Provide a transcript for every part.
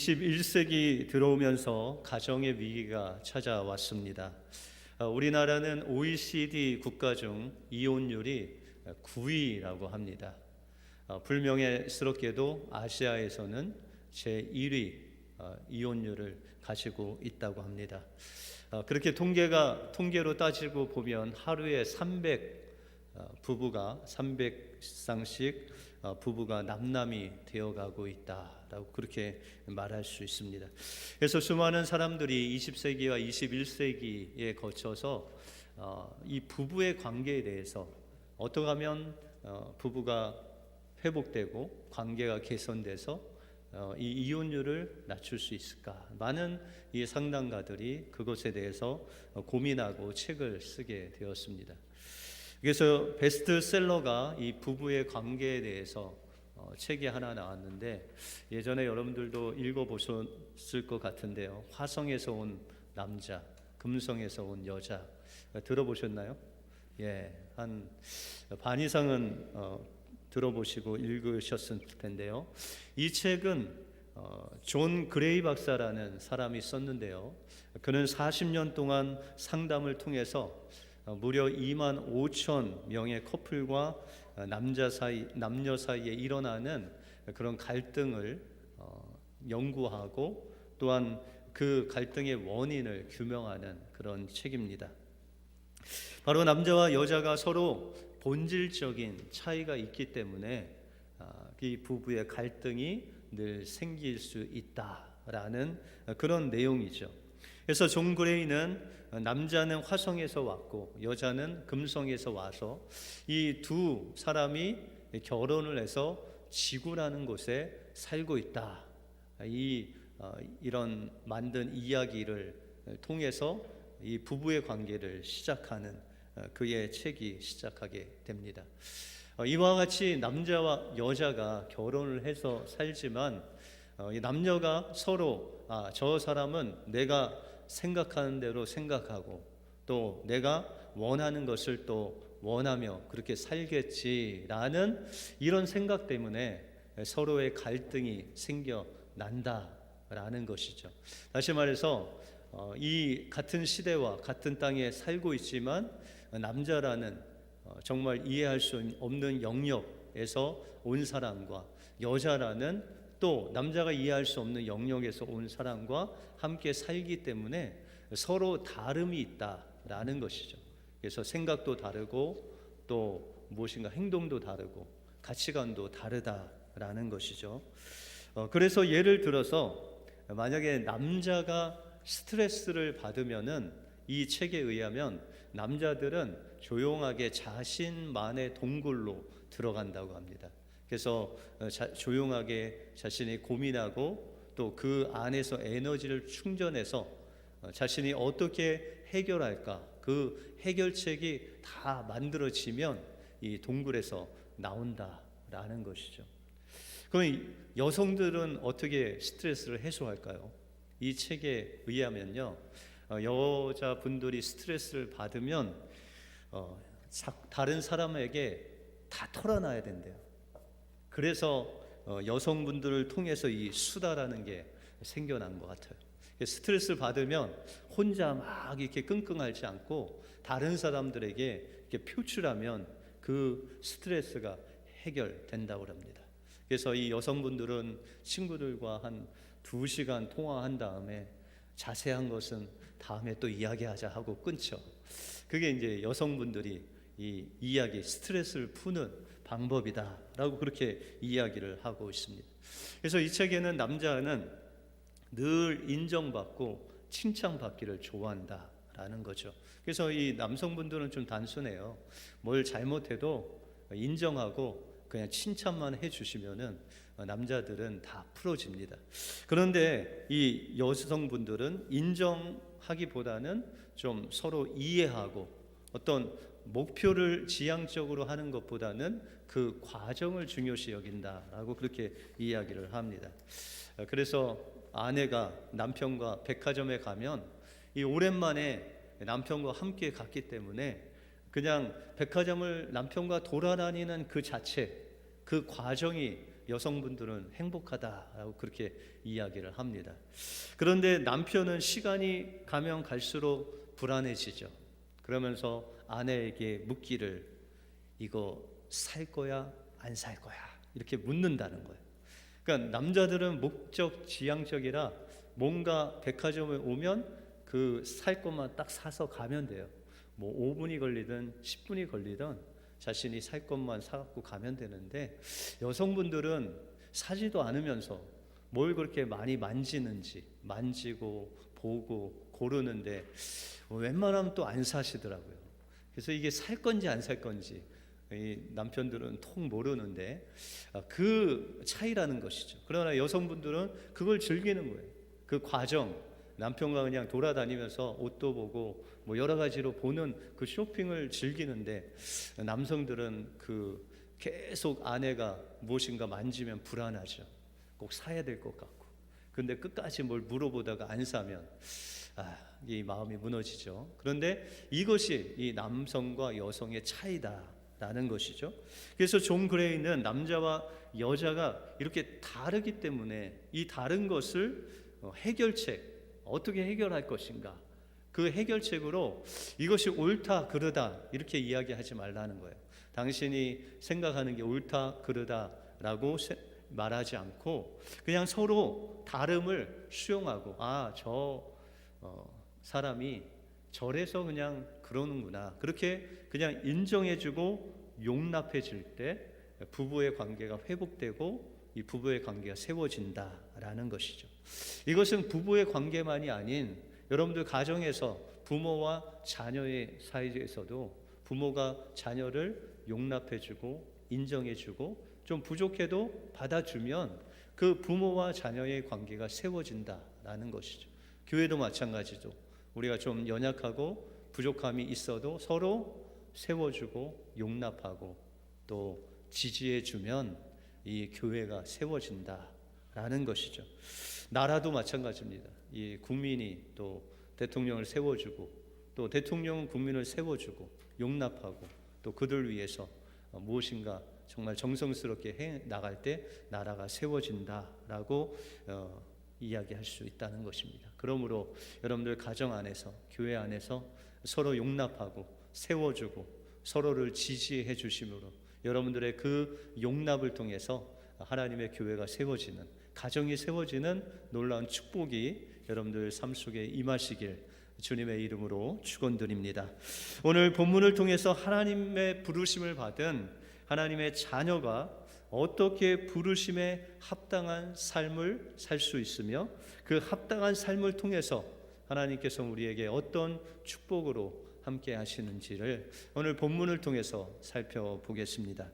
21세기 들어오면서 가정의 위기가 찾아왔습니다. 우리나라는 OECD 국가 중 이혼율이 9위라고 합니다. 불명예스럽게도 아시아에서는 제1위 이혼율을 가지고 있다고 합니다. 그렇게 통계로 따지고 보면 하루에 300쌍씩 부부가 남남이 되어가고 있다라고 그렇게 말할 수 있습니다. 그래서 수많은 사람들이 20세기와 21세기에 거쳐서 이 부부의 관계에 대해서 어떻게 하면 부부가 회복되고 관계가 개선돼서 이 이혼율을 낮출 수 있을까? 많은 이 상담가들이 그것에 대해서 고민하고 책을 쓰게 되었습니다. 그래서 베스트셀러가 이 부부의 관계에 대해서 책이 하나 나왔는데 예전에 여러분들도 읽어보셨을 것 같은데요. 화성에서 온 남자, 금성에서 온 여자 들어보셨나요? 예, 한 반 이상은 들어보시고 읽으셨을 텐데요. 이 책은 존 그레이 박사라는 사람이 썼는데요. 그는 40년 동안 상담을 통해서 무려 2만 5천 명의 커플과 남녀 사이에 일어나는 그런 갈등을 연구하고 또한 그 갈등의 원인을 규명하는 그런 책입니다. 바로 남자와 여자가 서로 본질적인 차이가 있기 때문에 이 부부의 갈등이 늘 생길 수 있다라는 그런 내용이죠. 그래서 존 그레이는 남자는 화성에서 왔고 여자는 금성에서 와서 이 두 사람이 결혼을 해서 지구라는 곳에 살고 있다. 이런 만든 이야기를 통해서 이 부부의 관계를 시작하는 그의 책이 시작하게 됩니다. 이와 같이 남자와 여자가 결혼을 해서 살지만 이 남녀가 서로 저 사람은 내가 생각하는 대로 생각하고 또 내가 원하는 것을 또 원하며 그렇게 살겠지라는 이런 생각 때문에 서로의 갈등이 생겨난다라는 것이죠. 다시 말해서 이 같은 시대와 같은 땅에 살고 있지만 남자라는 정말 이해할 수 없는 영역에서 온 사람과 여자라는 또 남자가 이해할 수 없는 영역에서 온 사람과 함께 살기 때문에 서로 다름이 있다라는 것이죠. 그래서 생각도 다르고 또 무엇인가 행동도 다르고 가치관도 다르다라는 것이죠. 그래서 예를 들어서 만약에 남자가 스트레스를 받으면은 이 책에 의하면 남자들은 조용하게 자신만의 동굴로 들어간다고 합니다. 그래서 조용하게 자신이 고민하고 또 그 안에서 에너지를 충전해서 자신이 어떻게 해결할까 그 해결책이 다 만들어지면 이 동굴에서 나온다라는 것이죠. 그럼 여성들은 어떻게 스트레스를 해소할까요? 이 책에 의하면요, 여자분들이 스트레스를 받으면 다른 사람에게 다 털어놔야 된대요. 그래서 여성분들을 통해서 이 수다라는 게 생겨난 것 같아요. 스트레스를 받으면 혼자 막 이렇게 끙끙 앓지 않고 다른 사람들에게 이렇게 표출하면 그 스트레스가 해결된다고 합니다. 그래서 이 여성분들은 친구들과 한 2시간 통화한 다음에 자세한 것은 다음에 또 이야기하자 하고 끊죠. 그게 이제 여성분들이 이 이야기, 스트레스를 푸는 방법이다라고 그렇게 이야기를 하고 있습니다. 그래서 이 책에는 남자는 늘 인정받고 칭찬받기를 좋아한다라는 거죠. 그래서 이 남성분들은 좀 단순해요. 뭘 잘못해도 인정하고 그냥 칭찬만 해주시면은 남자들은 다 풀어집니다. 그런데 이 여성분들은 인정하기보다는 좀 서로 이해하고 어떤 목표를 지향적으로 하는 것보다는 그 과정을 중요시 여긴다라고 그렇게 이야기를 합니다. 그래서 아내가 남편과 백화점에 가면 이 오랜만에 남편과 함께 갔기 때문에 그냥 백화점을 남편과 돌아다니는 그 자체, 그 과정이 여성분들은 행복하다라고 그렇게 이야기를 합니다. 그런데 남편은 시간이 가면 갈수록 불안해지죠. 그러면서 아내에게 묻기를 이거 살 거야? 안 살 거야? 이렇게 묻는다는 거예요. 그러니까 남자들은 목적 지향적이라 뭔가 백화점에 오면 그 살 것만 딱 사서 가면 돼요. 뭐 5분이 걸리든 10분이 걸리든 자신이 살 것만 사갖고 가면 되는데, 여성분들은 사지도 않으면서 뭘 그렇게 많이 만지는지, 만지고 보고 고르는데 웬만하면 또 안 사시더라고요. 그래서 이게 살 건지 안 살 건지 이 남편들은 통 모르는데 그 차이라는 것이죠. 그러나 여성분들은 그걸 즐기는 거예요. 그 과정, 남편과 그냥 돌아다니면서 옷도 보고 뭐 여러 가지로 보는 그 쇼핑을 즐기는데, 남성들은 그 계속 아내가 무엇인가 만지면 불안하죠. 꼭 사야 될 것 같고. 근데 끝까지 뭘 물어보다가 안 사면 이 마음이 무너지죠. 그런데 이것이 이 남성과 여성의 차이다라는 것이죠. 그래서 존 그레이는 남자와 여자가 이렇게 다르기 때문에 이 다른 것을 해결책, 어떻게 해결할 것인가, 그 해결책으로 이것이 옳다 그르다 이렇게 이야기하지 말라는 거예요. 당신이 생각하는 게 옳다 그르다라고 말하지 않고 그냥 서로 다름을 수용하고, 저 사람이 저래서 그냥 그러는구나, 그렇게 그냥 인정해주고 용납해줄 때 부부의 관계가 회복되고 이 부부의 관계가 세워진다라는 것이죠. 이것은 부부의 관계만이 아닌 여러분들 가정에서 부모와 자녀의 사이에서도 부모가 자녀를 용납해주고 인정해주고 좀 부족해도 받아주면 그 부모와 자녀의 관계가 세워진다라는 것이죠. 교회도 마찬가지죠. 우리가 좀 연약하고 부족함이 있어도 서로 세워주고 용납하고 또 지지해주면 이 교회가 세워진다라는 것이죠. 나라도 마찬가지입니다. 이 국민이 또 대통령을 세워주고 또 대통령은 국민을 세워주고 용납하고 또 그들 위해서 무엇인가 정말 정성스럽게 해 나갈 때 나라가 세워진다라고 이야기할 수 있다는 것입니다. 그러므로 여러분들 가정 안에서 교회 안에서 서로 용납하고 세워주고 서로를 지지해 주심으로 여러분들의 그 용납을 통해서 하나님의 교회가 세워지는, 가정이 세워지는 놀라운 축복이 여러분들 삶 속에 임하시길 주님의 이름으로 축원드립니다. 오늘 본문을 통해서 하나님의 부르심을 받은 하나님의 자녀가 어떻게 부르심에 합당한 삶을 살 수 있으며 그 합당한 삶을 통해서 하나님께서 우리에게 어떤 축복으로 함께 하시는지를 오늘 본문을 통해서 살펴보겠습니다.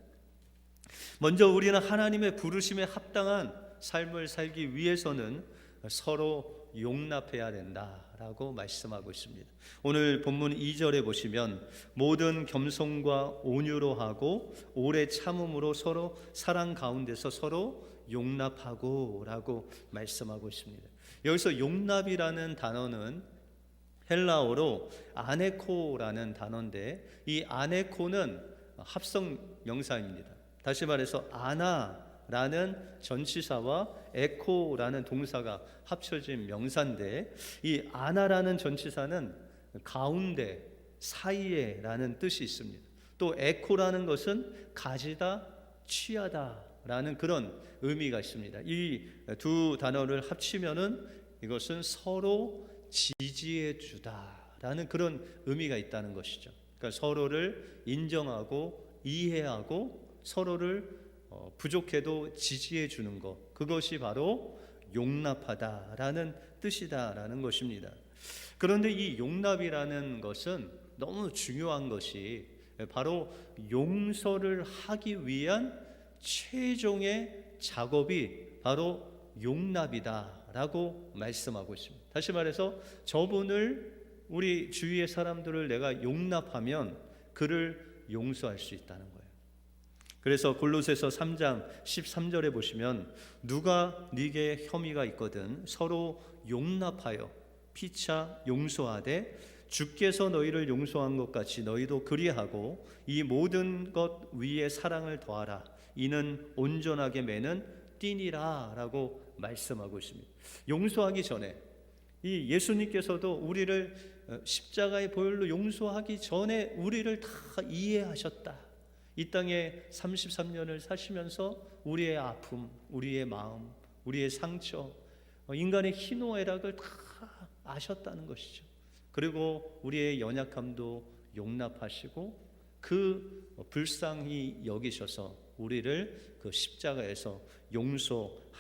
먼저 우리는 하나님의 부르심에 합당한 삶을 살기 위해서는 서로 용납해야 된다라고 말씀하고 있습니다. 오늘 본문 2절에 보시면 모든 겸손과 온유로 하고 오래 참음으로 서로 사랑 가운데서 서로 용납하고 라고 말씀하고 있습니다. 여기서 용납이라는 단어는 헬라어로 아네코라는 단어인데 이 아네코는 합성 명사입니다. 다시 말해서 아나라는 전치사와 에코라는 동사가 합쳐진 명사인데 이 아나라는 전치사는 가운데, 사이에라는 뜻이 있습니다. 또 에코라는 것은 가지다, 취하다라는 그런 의미가 있습니다. 이 두 단어를 합치면은 이것은 서로 지지해 주다라는 그런 의미가 있다는 것이죠. 그러니까 서로를 인정하고 이해하고 서로를 부족해도 지지해 주는 것, 그것이 바로 용납하다라는 뜻이다라는 것입니다. 그런데 이 용납이라는 것은 너무 중요한 것이 바로 용서를 하기 위한 최종의 작업이 바로 용납이다라고 말씀하고 있습니다. 다시 말해서 저분을, 우리 주위의 사람들을 내가 용납하면 그를 용서할 수 있다는 거예요. 그래서 골로새서 3장 13절에 보시면 누가 네게 혐의가 있거든 서로 용납하여 피차 용서하되 주께서 너희를 용서한 것 같이 너희도 그리하고 이 모든 것 위에 사랑을 더하라. 이는 온전하게 매는 띠니라 라고 말씀하고 있습니다. 용서하기 전에 이 예수님께서도 우리를 십자가의 보혈로 용서하기 전에 우리를 다 이해하셨다. 이 땅에 33년을 사시면서 우리의 아픔, 우리의 마음, 우리의 상처, 인간의 희노애락을 다 아셨다는 것이죠. 그리고 우리의 연약함도 용납하시고 그 불쌍히 여기셔서 우리를 그 십자가에서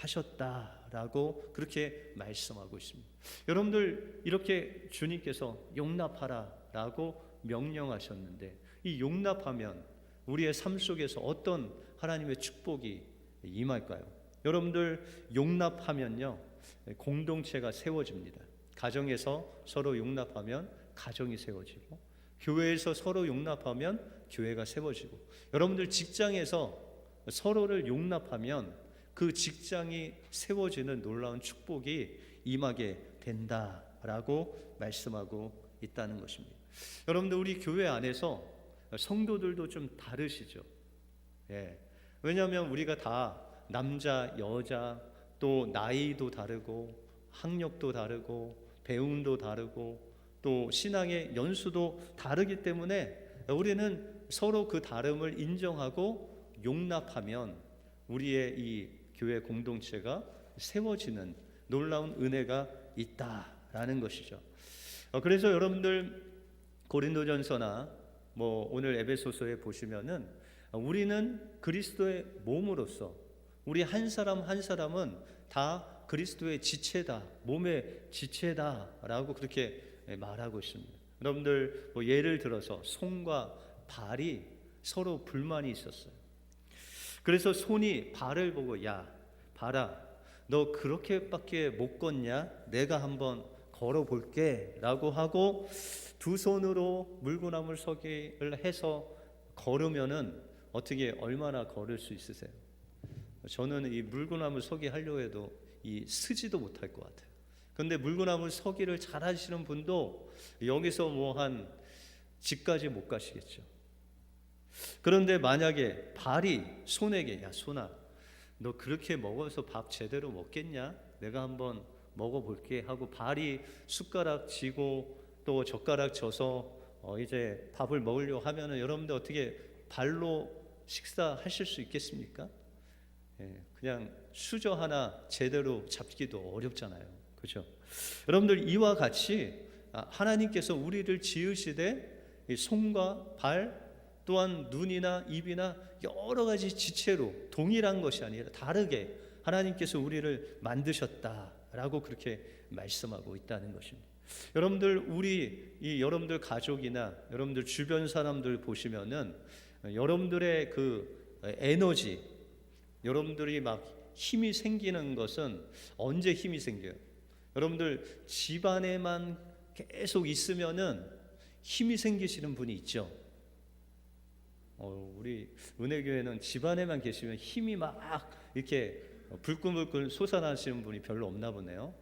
용서하셨다라고 그렇게 말씀하고 있습니다. 여러분들 이렇게 주님께서 용납하라라고 명령하셨는데 이 용납하면 우리의 삶 속에서 어떤 하나님의 축복이 임할까요? 여러분들 용납하면요 공동체가 세워집니다. 가정에서 서로 용납하면 가정이 세워지고 교회에서 서로 용납하면 교회가 세워지고 여러분들 직장에서 서로를 용납하면 그 직장이 세워지는 놀라운 축복이 임하게 된다라고 말씀하고 있다는 것입니다. 여러분들 우리 교회 안에서 성도들도 좀 다르시죠. 왜냐하면 우리가 다 남자, 여자, 또 나이도 다르고 학력도 다르고 배움도 다르고 또 신앙의 연수도 다르기 때문에 우리는 서로 그 다름을 인정하고 용납하면 우리의 이 교회 공동체가 세워지는 놀라운 은혜가 있다라는 것이죠. 그래서 여러분들 고린도전서나 오늘 에베소서에 보시면은 우리는 그리스도의 몸으로서 우리 한 사람 한 사람은 다 그리스도의 지체다, 몸의 지체다라고 그렇게 말하고 있습니다. 여러분들 예를 들어서 손과 발이 서로 불만이 있었어요. 그래서 손이 발을 보고 야, 발아, 너 그렇게밖에 못 걷냐? 내가 한번 걸어볼게 라고 하고 두 손으로 물구나무 서기를 해서 걸으면은 어떻게 얼마나 걸을 수 있으세요? 저는 이 물구나무 서기 하려고 해도 이 쓰지도 못할 것 같아요. 그런데 물구나무 서기를 잘 하시는 분도 여기서 한 집까지 못 가시겠죠. 그런데 만약에 발이 손에게 야 손아 너 그렇게 먹어서 밥 제대로 먹겠냐? 내가 한번 먹어볼게 하고 발이 숟가락 쥐고 또 젓가락 져서 이제 밥을 먹으려고 하면은 여러분들 어떻게 발로 식사하실 수 있겠습니까? 그냥 수저 하나 제대로 잡기도 어렵잖아요. 그렇죠? 여러분들 이와 같이 하나님께서 우리를 지으시되 손과 발 또한 눈이나 입이나 여러 가지 지체로 동일한 것이 아니라 다르게 하나님께서 우리를 만드셨다라고 그렇게 말씀하고 있다는 것입니다. 여러분들 여러분들 가족이나 여러분들 주변 사람들 보시면은 여러분들의 그 에너지, 여러분들이 막 힘이 생기는 것은 언제 힘이 생겨요? 여러분들 집안에만 계속 있으면은 힘이 생기시는 분이 있죠. 우리 은혜교회는 집안에만 계시면 힘이 막 이렇게 불끈불끈 솟아나시는 분이 별로 없나 보네요.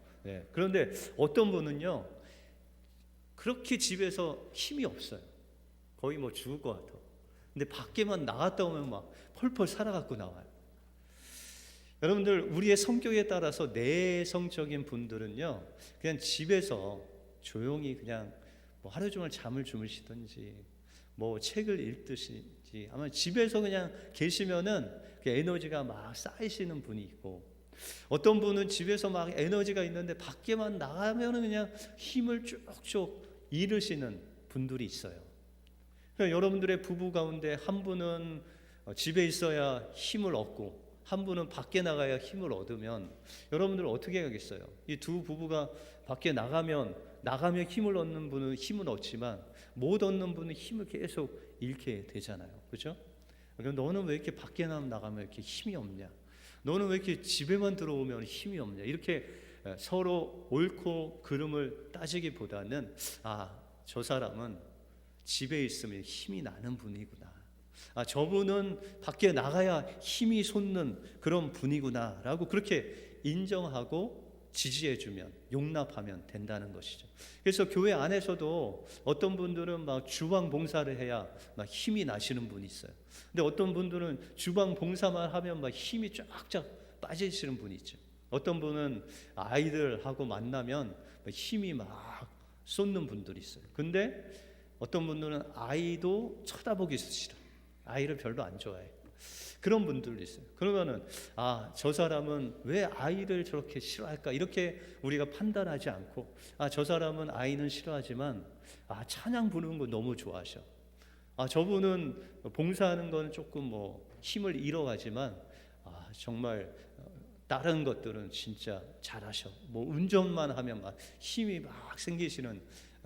그런데 어떤 분은요 그렇게 집에서 힘이 없어요. 거의 죽을 것 같아. 근데 밖에만 나갔다 오면 막 펄펄 살아갖고 나와요. 여러분들 우리의 성격에 따라서 내성적인 분들은요 그냥 집에서 조용히 그냥 하루 종일 잠을 주무시든지 책을 읽듯이 아마 집에서 그냥 계시면은 그 에너지가 막 쌓이시는 분이 있고 어떤 분은 집에서 막 에너지가 있는데 밖에만 나가면은 그냥 힘을 쭉쭉 잃으시는 분들이 있어요. 그러니까 여러분들의 부부 가운데 한 분은 집에 있어야 힘을 얻고 한 분은 밖에 나가야 힘을 얻으면 여러분들 어떻게 하겠어요? 이 두 부부가 밖에 나가면 힘을 얻는 분은 힘을 얻지만 못 얻는 분은 힘을 계속 잃게 되잖아요. 그렇죠? 그럼 너는 왜 이렇게 밖에 나가면 이렇게 힘이 없냐? 너는 왜 이렇게 집에만 들어오면 힘이 없냐? 이렇게 서로 옳고 그름을 따지기보다는 저 사람은 집에 있으면 힘이 나는 분이구나. 저분은 밖에 나가야 힘이 솟는 그런 분이구나 라고 그렇게 인정하고 지지해주면, 용납하면 된다는 것이죠. 그래서 교회 안에서도 어떤 분들은 막 주방 봉사를 해야 막 힘이 나시는 분이 있어요. 근데 어떤 분들은 주방 봉사만 하면 막 힘이 쫙쫙 빠지시는 분이 있죠. 어떤 분은 아이들하고 만나면 힘이 막 솟는 분들이 있어요. 근데 어떤 분들은 아이도 쳐다보기 싫어. 아이를 별로 안 좋아해요. 그런 분들도 있어요. 그러면은 저 사람은 왜 아이를 저렇게 싫어할까? 이렇게 우리가 판단하지 않고 저 사람은 아이는 싫어하지만 찬양 부르는 거 너무 좋아하셔. 저분은 봉사하는 건 조금 뭐 힘을 잃어가지만 정말 다른 것들은 진짜 잘하셔. 뭐 운전만 하면 막 힘이 막 생기시는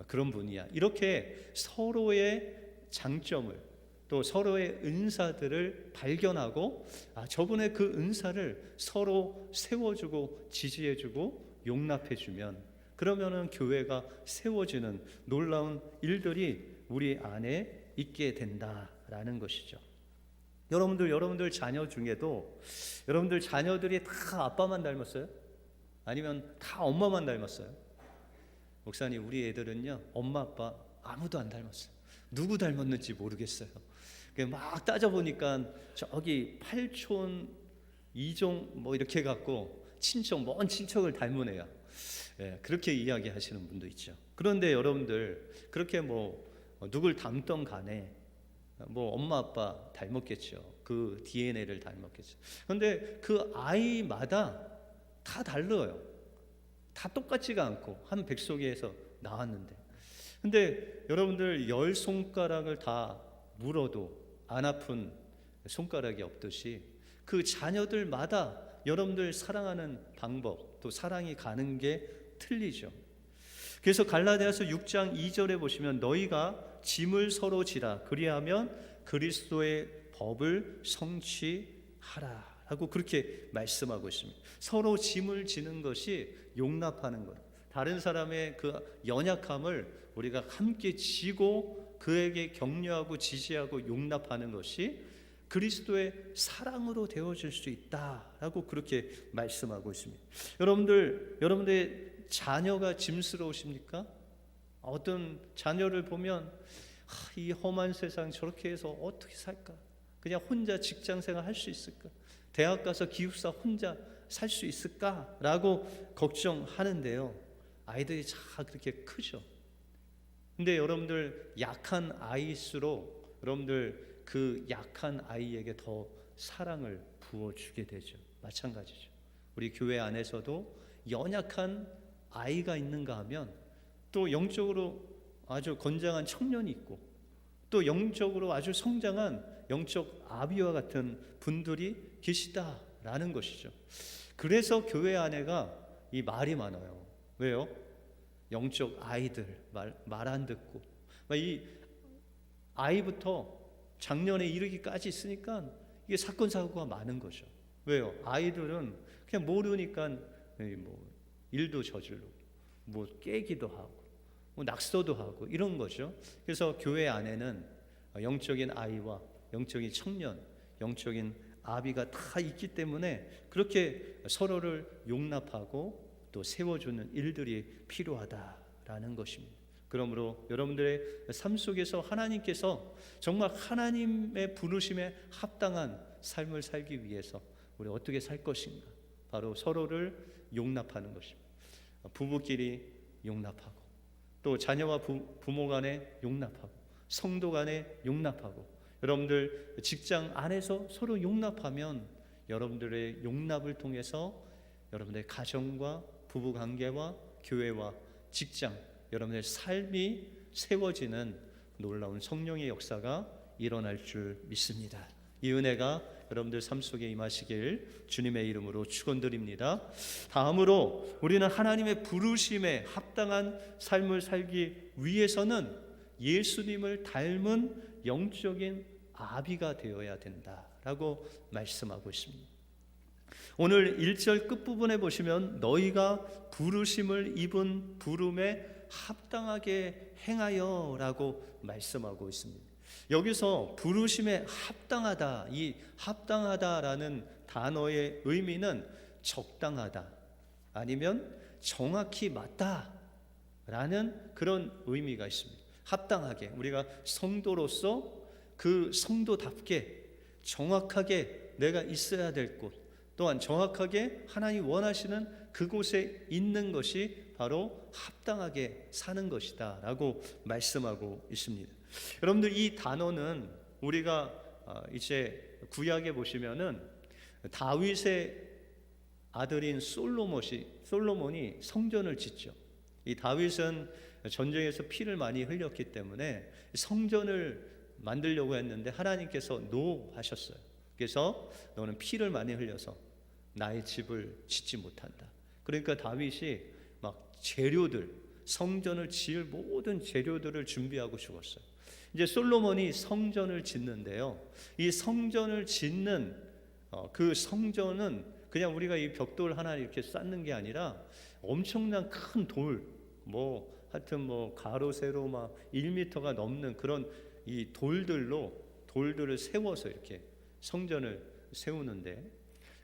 그런 분이야. 이렇게 서로의 장점을 또 서로의 은사들을 발견하고 저분의 그 은사를 서로 세워주고 지지해주고 용납해주면 그러면은 교회가 세워지는 놀라운 일들이 우리 안에 있게 된다라는 것이죠. 여러분들 자녀 중에도 여러분들 자녀들이 다 아빠만 닮았어요? 아니면 다 엄마만 닮았어요? 목사님, 우리 애들은요 엄마 아빠 아무도 안 닮았어요. 누구 닮았는지 모르겠어요. 막 따져보니까 저기 팔촌, 이종 뭐 이렇게 해갖고 친척, 먼 친척을 닮은 애야. 그렇게 이야기하시는 분도 있죠. 그런데 여러분들 그렇게 뭐 누굴 닮던 간에 뭐 엄마 아빠 닮았겠죠. 그 DNA를 닮았겠죠. 그런데 그 아이마다 다 달라요. 다 똑같지가 않고 한 백석에서 나왔는데, 근데 여러분들 10손가락을 다 물어도 안 아픈 손가락이 없듯이 그 자녀들마다 여러분들 사랑하는 방법, 또 사랑이 가는 게 틀리죠. 그래서 갈라디아서 6장 2절에 보시면 너희가 짐을 서로 지라 그리하면 그리스도의 법을 성취하라 라고 그렇게 말씀하고 있습니다. 서로 짐을 지는 것이 용납하는 것, 다른 사람의 그 연약함을 우리가 함께 지고 그에게 격려하고 지지하고 용납하는 것이 그리스도의 사랑으로 되어질 수 있다라고 그렇게 말씀하고 있습니다. 여러분들의 자녀가 짐스러우십니까? 어떤 자녀를 보면 이 험한 세상 저렇게 해서 어떻게 살까? 그냥 혼자 직장생활 할 수 있을까? 대학 가서 기숙사 혼자 살 수 있을까? 라고 걱정하는데요, 아이들이 다 그렇게 크죠. 근데 여러분들 약한 아이일수록 여러분들 그 약한 아이에게 더 사랑을 부어주게 되죠. 마찬가지죠. 우리 교회 안에서도 연약한 아이가 있는가 하면 또 영적으로 아주 건장한 청년이 있고 또 영적으로 아주 성장한 영적 아비와 같은 분들이 계시다라는 것이죠. 그래서 교회 안에가 이 말이 많아요. 왜요? 영적 아이들 말 안 듣고 이 아이부터 작년에 이르기까지 있으니까 이게 사건 사고가 많은 거죠. 왜요? 아이들은 그냥 모르니까 뭐 일도 저질러 뭐 깨기도 하고 뭐 낙서도 하고 이런 거죠. 그래서 교회 안에는 영적인 아이와 영적인 청년, 영적인 아비가 다 있기 때문에 그렇게 서로를 용납하고 또 세워주는 일들이 필요하다라는 것입니다. 그러므로 여러분들의 삶 속에서 하나님께서 정말 하나님의 부르심에 합당한 삶을 살기 위해서 우리 어떻게 살 것인가? 바로 서로를 용납하는 것입니다. 부부끼리 용납하고 또 자녀와 부모 간에 용납하고 성도 간에 용납하고 여러분들 직장 안에서 서로 용납하면 여러분들의 용납을 통해서 여러분들의 가정과 부부관계와 교회와 직장, 여러분의 삶이 세워지는 놀라운 성령의 역사가 일어날 줄 믿습니다. 이 은혜가 여러분들 삶 속에 임하시길 주님의 이름으로 축원드립니다. 다음으로 우리는 하나님의 부르심에 합당한 삶을 살기 위해서는 예수님을 닮은 영적인 아비가 되어야 된다라고 말씀하고 있습니다. 오늘 1절 끝부분에 보시면 너희가 부르심을 입은 부름에 합당하게 행하여 라고 말씀하고 있습니다. 여기서 부르심에 합당하다, 이 합당하다라는 단어의 의미는 적당하다 아니면 정확히 맞다라는 그런 의미가 있습니다. 합당하게 우리가 성도로서 그 성도답게 정확하게 내가 있어야 될 곳, 또한 정확하게 하나님 원하시는 그곳에 있는 것이 바로 합당하게 사는 것이다 라고 말씀하고 있습니다. 여러분들, 이 단어는 우리가 이제 구약에 보시면은 다윗의 아들인 솔로몬이 성전을 짓죠. 이 다윗은 전쟁에서 피를 많이 흘렸기 때문에 성전을 만들려고 했는데 하나님께서 노하셨어요. 그래서 너는 피를 많이 흘려서 나의 집을 짓지 못한다. 그러니까 다윗이 막 재료들, 성전을 지을 모든 재료들을 준비하고 죽었어요. 이제 솔로몬이 성전을 짓는데요, 이 성전을 짓는 그 성전은 그냥 우리가 이 벽돌 하나 이렇게 쌓는 게 아니라 엄청난 큰 돌, 하여튼 가로 세로 막 1m가 넘는 그런 이 돌들을 세워서 이렇게 성전을 세우는데,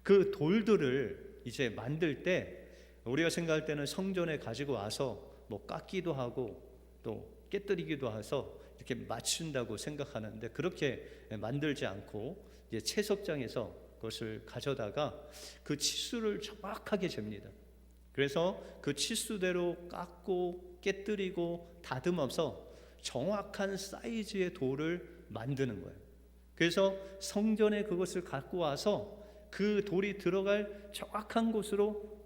그 돌들을 이제 만들 때 우리가 생각할 때는 성전에 가지고 와서 깎기도 하고 또 깨뜨리기도 해서 이렇게 맞춘다고 생각하는데, 그렇게 만들지 않고 이제 채석장에서 그것을 가져다가 그 치수를 정확하게 잽니다. 그래서 그 치수대로 깎고 깨뜨리고 다듬어서 정확한 사이즈의 돌을 만드는 거예요. 그래서 성전에 그것을 갖고 와서 그 돌이 들어갈 정확한 곳으로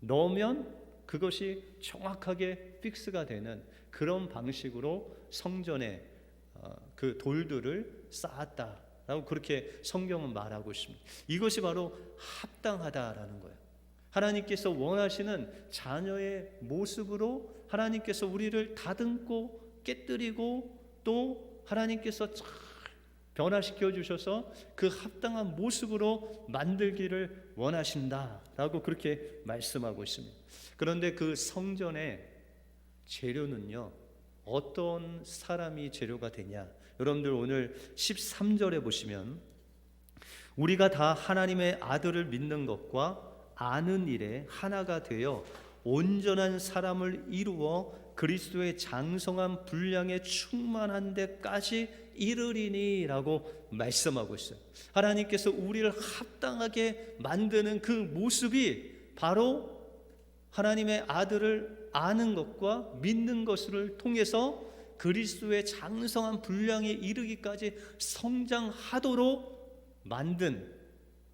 넣으면 그것이 정확하게 픽스가 되는 그런 방식으로 성전에 그 돌들을 쌓았다라고 그렇게 성경은 말하고 있습니다. 이것이 바로 합당하다라는 거예요. 하나님께서 원하시는 자녀의 모습으로 하나님께서 우리를 다듬고 깨뜨리고 또 하나님께서 잘 변화시켜 주셔서 그 합당한 모습으로 만들기를 원하신다라고 그렇게 말씀하고 있습니다. 그런데 그 성전의 재료는요, 어떤 사람이 재료가 되냐? 여러분들 오늘 13절에 보시면 우리가 다 하나님의 아들을 믿는 것과 아는 일에 하나가 되어 온전한 사람을 이루어 그리스도의 장성한 분량에 충만한 데까지 이르리니라고 말씀하고 있어요. 하나님께서 우리를 합당하게 만드는 그 모습이 바로 하나님의 아들을 아는 것과 믿는 것을 통해서 그리스도의 장성한 분량에 이르기까지 성장하도록 만든,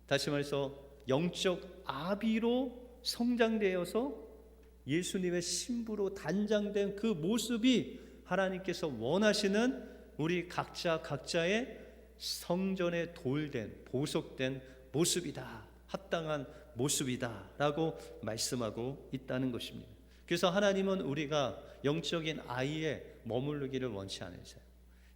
다시 말해서 영적 아비로 성장되어서 예수님의 신부로 단장된 그 모습이 하나님께서 원하시는 우리 각자의 성전에 돌된 보석된 모습이다, 합당한 모습이다 라고 말씀하고 있다는 것입니다. 그래서 하나님은 우리가 영적인 아이에 머무르기를 원치 않으세요.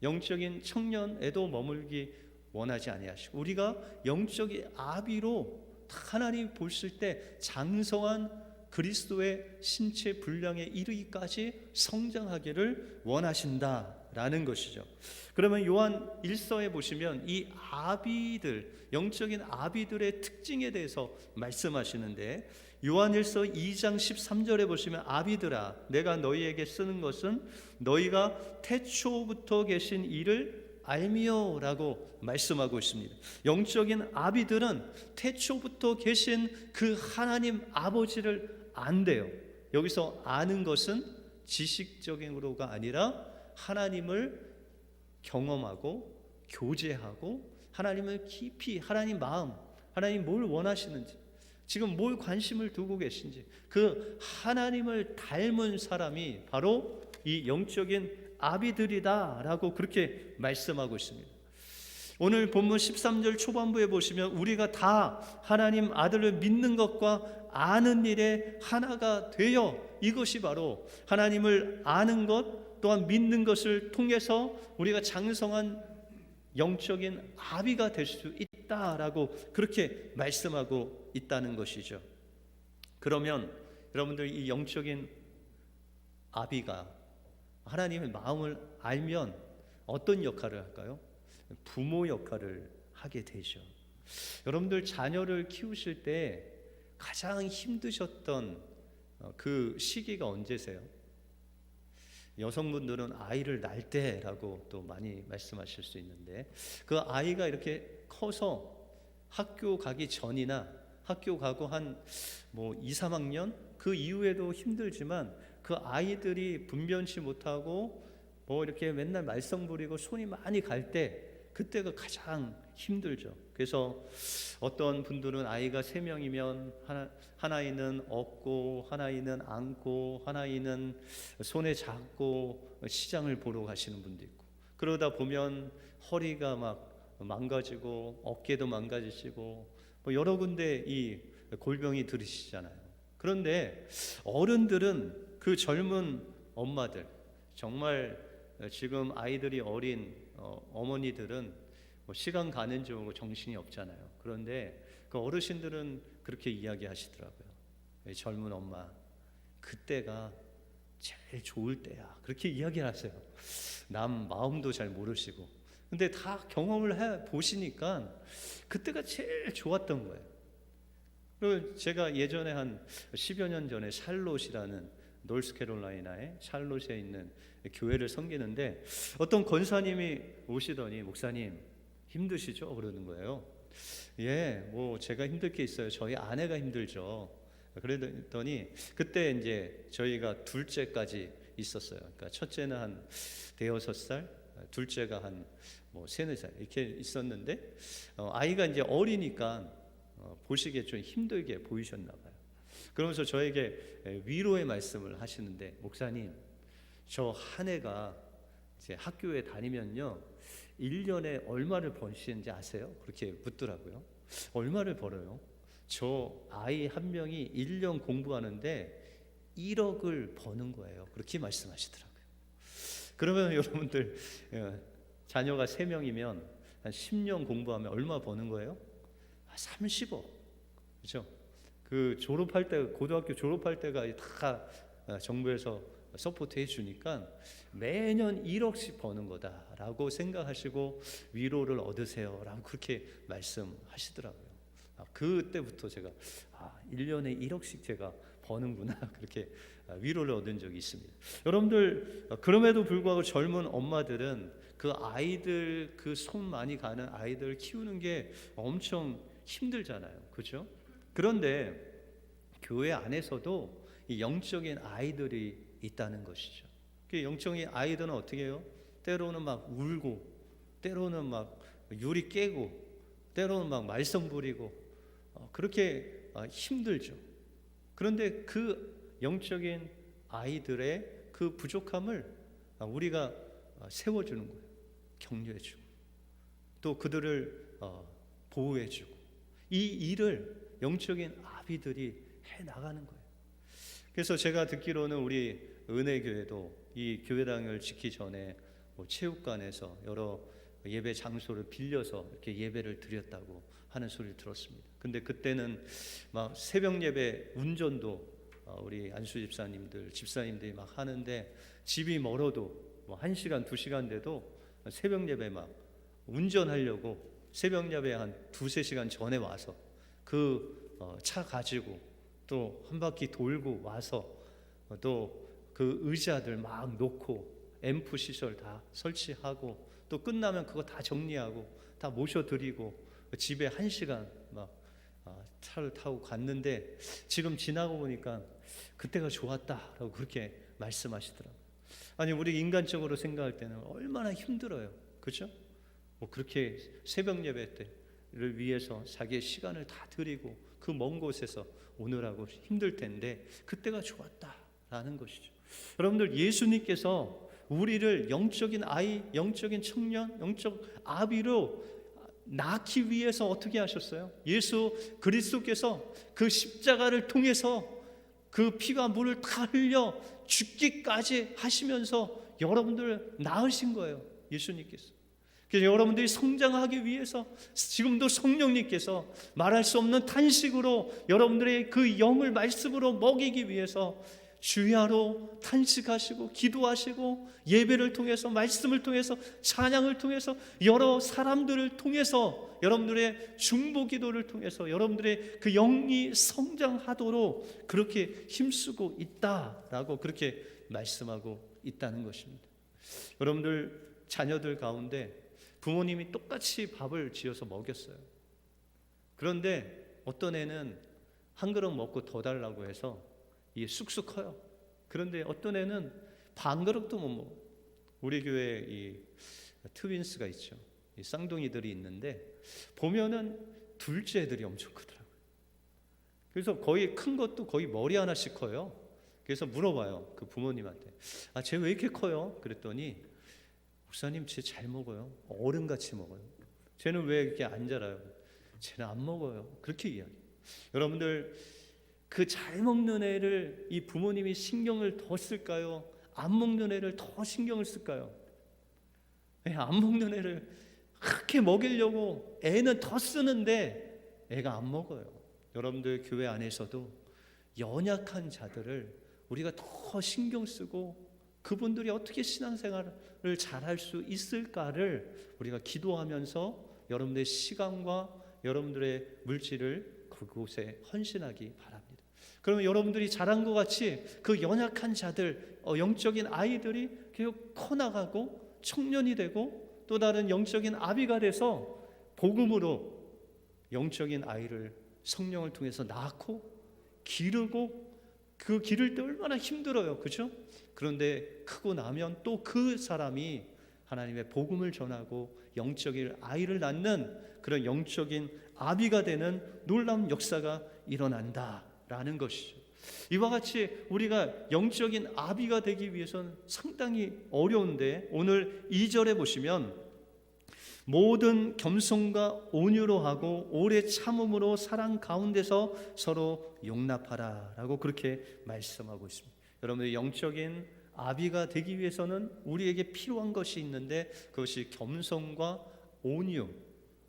영적인 청년에도 머물기 원하지 아니하시고 우리가 영적인 아비로 하나님 보실 때 장성한 그리스도의 신체 분량에 이르기까지 성장하기를 원하신다라는 것이죠. 그러면 요한 1서에 보시면 이 아비들, 영적인 아비들의 특징에 대해서 말씀하시는데, 요한 1서 2장 13절에 보시면 아비들아 내가 너희에게 쓰는 것은 너희가 태초부터 계신 이를 알미요 라고 말씀하고 있습니다. 영적인 아비들은 태초부터 계신 그 하나님 아버지를 안대요. 여기서 아는 것은 지식적인으로가 아니라 하나님을 경험하고 교제하고 하나님을 깊이, 하나님 마음, 하나님 뭘 원하시는지, 지금 뭘 관심을 두고 계신지, 그 하나님을 닮은 사람이 바로 이 영적인 아비들이다 라고 그렇게 말씀하고 있습니다. 오늘 본문 13절 초반부에 보시면 우리가 다 하나님 아들을 믿는 것과 아는 일에 하나가 되어, 이것이 바로 하나님을 아는 것 또한 믿는 것을 통해서 우리가 장성한 영적인 아비가 될 수 있다라고 그렇게 말씀하고 있다는 것이죠. 그러면 여러분들 이 영적인 아비가 하나님의 마음을 알면 어떤 역할을 할까요? 부모 역할을 하게 되죠. 여러분들 자녀를 키우실 때 가장 힘드셨던 그 시기가 언제세요? 여성분들은 아이를 낳을 때라고 또 많이 말씀하실 수 있는데, 그 아이가 이렇게 커서 학교 가기 전이나 학교 가고 한 2, 3학년 그 이후에도 힘들지만, 그 아이들이 분변치 못하고 이렇게 맨날 말썽 부리고 손이 많이 갈 때, 그때가 가장 힘들죠. 그래서 어떤 분들은 아이가 3명이면 한 아이는 업고, 한 아이는 안고, 한 아이는 손에 잡고 시장을 보러 가시는 분도 있고, 그러다 보면 허리가 막 망가지고 어깨도 망가지시고 여러 군데 이 골병이 들으시잖아요. 그런데 어른들은, 그 젊은 엄마들, 정말 지금 아이들이 어린 어머니들은 시간 가는 줄 모르고 정신이 없잖아요. 그런데 그 어르신들은 그렇게 이야기하시더라고요. 젊은 엄마, 그때가 제일 좋을 때야, 그렇게 이야기를 하세요. 남 마음도 잘 모르시고. 근데 다 경험을 해 보시니까 그때가 제일 좋았던 거예요. 그리고 제가 예전에 한 10여 년 전에 샬롯이라는 노스캐롤라이나의 샬롯에 있는 교회를 섬기는데, 어떤 권사님이 오시더니 목사님 힘드시죠? 그러는 거예요. 예, 제가 힘들 게 있어요. 저희 아내가 힘들죠. 그랬더니 그때 이제 저희가 둘째까지 있었어요. 그러니까 첫째는 한 5-6살, 둘째가 한 3-4살 이렇게 있었는데, 아이가 이제 어리니까 보시기에 좀 힘들게 보이셨나 봐요. 그러면서 저에게 위로의 말씀을 하시는데, 목사님, 저 한 해가 이제 학교에 다니면요 1년에 얼마를 버시는지 아세요? 그렇게 묻더라고요. 얼마를 벌어요? 저 아이 한 명이 1년 공부하는데 1억을 버는 거예요. 그렇게 말씀하시더라고요. 그러면 여러분들, 자녀가 3명이면 한 10년 공부하면 얼마 버는 거예요? 30억. 그렇죠? 그 졸업할 때, 고등학교 졸업할 때가 다 정부에서 서포트 해주니까 매년 1억씩 버는 거다라고 생각하시고 위로를 얻으세요 라고 그렇게 말씀하시더라고요. 그때부터 제가 1년에 1억씩 제가 버는구나, 그렇게 위로를 얻은 적이 있습니다. 여러분들, 그럼에도 불구하고 젊은 엄마들은 그 아이들, 그 손 많이 가는 아이들 키우는 게 엄청 힘들잖아요. 그렇죠? 그런데 교회 안에서도 이 영적인 아이들이 있다는 것이죠. 그 영적인 아이들은 어떻게 해요? 때로는 막 울고, 때로는 막 유리 깨고, 때로는 막 말썽 부리고, 그렇게 힘들죠. 그런데 그 영적인 아이들의 그 부족함을 우리가 세워주는 거예요. 격려해주고, 또 그들을 보호해주고, 이 일을 영적인 아비들이 해나가는 거예요. 그래서 제가 듣기로는 우리 은혜교회도 이 교회당을 짓기 전에 체육관에서 여러 예배 장소를 빌려서 이렇게 예배를 드렸다고 하는 소리를 들었습니다. 근데 그때는 막 새벽 예배 운전도 우리 안수 집사님들이 막 하는데, 집이 멀어도 1시간, 2시간 돼도 새벽 예배 막 운전하려고 새벽 예배 한 2-3시간 전에 와서 그 차 가지고 또 한 바퀴 돌고 와서 또 그 의자들 막 놓고 앰프 시설 다 설치하고, 또 끝나면 그거 다 정리하고 다 모셔드리고 집에 1시간 막 차를 타고 갔는데, 지금 지나고 보니까 그때가 좋았다라고 그렇게 말씀하시더라고요. 아니, 우리 인간적으로 생각할 때는 얼마나 힘들어요. 그렇죠? 그렇게 새벽 예배 때를 위해서 자기의 시간을 다 드리고 그 먼 곳에서 오느라고 힘들 텐데 그때가 좋았다라는 것이죠. 여러분들, 예수님께서 우리를 영적인 아이, 영적인 청년, 영적 아비로 낳기 위해서 어떻게 하셨어요? 예수 그리스도께서 그 십자가를 통해서 그 피와 물을 다 흘려 죽기까지 하시면서 여러분들을 낳으신 거예요. 예수님께서. 그래서 여러분들이 성장하기 위해서 지금도 성령님께서 말할 수 없는 탄식으로 여러분들의 그 영을 말씀으로 먹이기 위해서 주야로 탄식하시고 기도하시고 예배를 통해서 말씀을 통해서 찬양을 통해서 여러 사람들을 통해서 여러분들의 중보 기도를 통해서 여러분들의 그 영이 성장하도록 그렇게 힘쓰고 있다라고 그렇게 말씀하고 있다는 것입니다. 여러분들 자녀들 가운데 부모님이 똑같이 밥을 지어서 먹였어요. 그런데 어떤 애는 한 그릇 먹고 더 달라고 해서 이게 쑥쑥 커요. 그런데 어떤 애는 반 그릇도 못 먹어. 우리 교회에 이 트윈스가 있죠. 이 쌍둥이들이 있는데 보면은 둘째 애들이 엄청 크더라고요. 그래서 거의 큰 것도 거의 머리 하나씩 커요. 그래서 물어봐요. 그 부모님한테. 쟤 왜 이렇게 커요? 그랬더니 목사님 쟤 잘 먹어요. 어른같이 먹어요. 쟤는 왜 이렇게 안 자라요? 쟤는 안 먹어요. 그렇게 이야기해요. 여러분들 그 잘 먹는 애를 이 부모님이 신경을 더 쓸까요? 안 먹는 애를 더 신경을 쓸까요? 안 먹는 애를 그렇게 먹이려고 애는 더 쓰는데 애가 안 먹어요. 여러분들 교회 안에서도 연약한 자들을 우리가 더 신경 쓰고 그분들이 어떻게 신앙생활을 잘할 수 있을까를 우리가 기도하면서 여러분들의 시간과 여러분들의 물질을 그곳에 헌신하기 바랍니다. 그러면 여러분들이 잘한 것 같이 그 연약한 자들, 영적인 아이들이 계속 커나가고 청년이 되고 또 다른 영적인 아비가 돼서 복음으로 영적인 아이를 성령을 통해서 낳고 기르고 그 기를 때 얼마나 힘들어요. 그렇죠? 그런데 크고 나면 또 그 사람이 하나님의 복음을 전하고 영적인 아이를 낳는 그런 영적인 아비가 되는 놀라운 역사가 일어난다라는 것이죠. 이와 같이 우리가 영적인 아비가 되기 위해서는 상당히 어려운데 오늘 2절에 보시면 모든 겸손과 온유로 하고 오래 참음으로 사랑 가운데서 서로 용납하라 라고 그렇게 말씀하고 있습니다. 여러분의 영적인 아비가 되기 위해서는 우리에게 필요한 것이 있는데 그것이 겸손과 온유,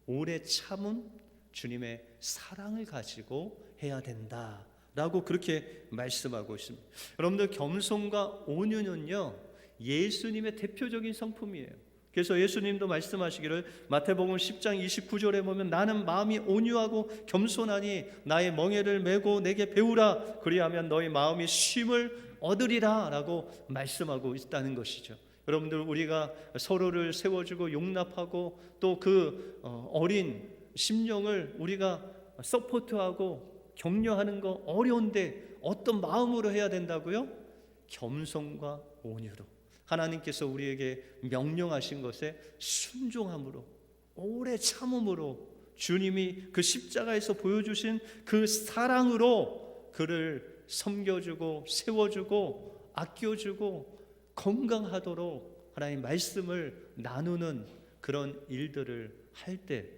오래 참음, 주님의 사랑을 가지고 해야 된다라고 그렇게 말씀하고 있습니다. 여러분들 겸손과 온유는요 예수님의 대표적인 성품이에요. 그래서 예수님도 말씀하시기를 마태복음 10장 29절에 보면 나는 마음이 온유하고 겸손하니 나의 멍에를 메고 내게 배우라 그리하면 너희 마음이 쉼을 얻으리라 라고 말씀하고 있다는 것이죠. 여러분들 우리가 서로를 세워주고 용납하고 또 그 어린 심령을 우리가 서포트하고 격려하는 거 어려운데 어떤 마음으로 해야 된다고요? 겸손과 온유로 하나님께서 우리에게 명령하신 것에 순종함으로 오래 참음으로 주님이 그 십자가에서 보여주신 그 사랑으로 그를 섬겨주고 세워주고 아껴주고 건강하도록 하나님 말씀을 나누는 그런 일들을 할 때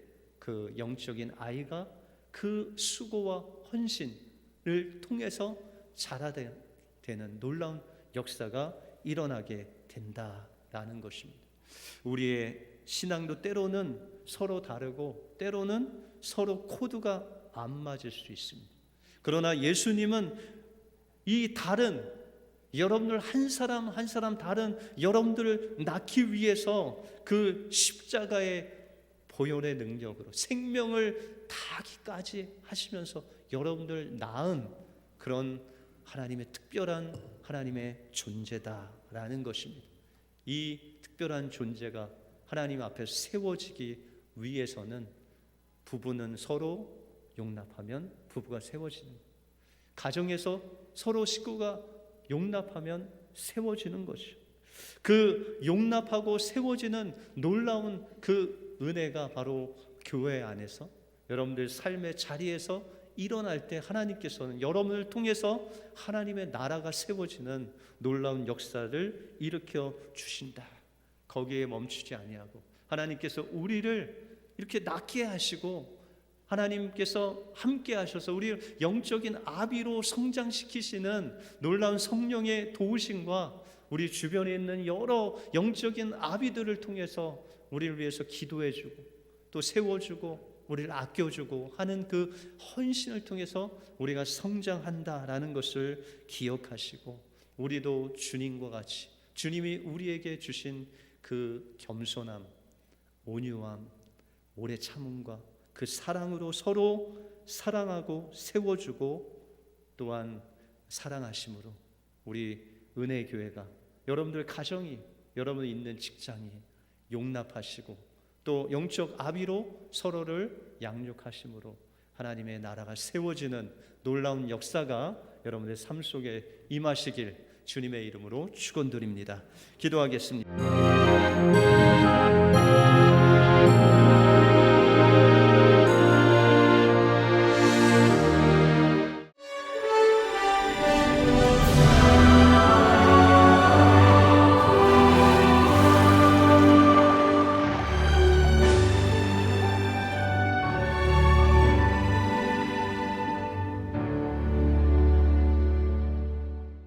그 영적인 아이가 그 수고와 헌신을 통해서 자라되는 놀라운 역사가 일어나게 된다라는 것입니다. 우리의 신앙도 때로는 서로 다르고 때로는 서로 코드가 안 맞을 수 있습니다. 그러나 예수님은 이 다른 여러분들 한 사람 한 사람 다른 여러분들을 낳기 위해서 그 십자가의 보혈의 능력으로 생명을 다하기까지 하시면서 여러분들 낳은 그런 하나님의 특별한 하나님의 존재다라는 것입니다. 이 특별한 존재가 하나님 앞에서 세워지기 위해서는 부부는 서로 용납하면 부부가 세워지는, 가정에서 서로 식구가 용납하면 세워지는 것이죠. 그 용납하고 세워지는 놀라운 그 은혜가 바로 교회 안에서 여러분들 삶의 자리에서 일어날 때 하나님께서는 여러분을 통해서 하나님의 나라가 세워지는 놀라운 역사를 일으켜 주신다. 거기에 멈추지 아니하고 하나님께서 우리를 이렇게 낳게 하시고 하나님께서 함께 하셔서 우리를 영적인 아비로 성장시키시는 놀라운 성령의 도우심과 우리 주변에 있는 여러 영적인 아비들을 통해서 우리를 위해서 기도해주고 또 세워주고 우리를 아껴주고 하는 그 헌신을 통해서 우리가 성장한다라는 것을 기억하시고, 우리도 주님과 같이 주님이 우리에게 주신 그 겸손함, 온유함, 오래 참음과 그 사랑으로 서로 사랑하고 세워주고 또한 사랑하심으로 우리 은혜교회가, 여러분들 가정이, 여러분 있는 직장이 용납하시고 또 영적 아비로 서로를 양육하심으로 하나님의 나라가 세워지는 놀라운 역사가 여러분의 삶 속에 임하시길 주님의 이름으로 축원드립니다. 기도하겠습니다.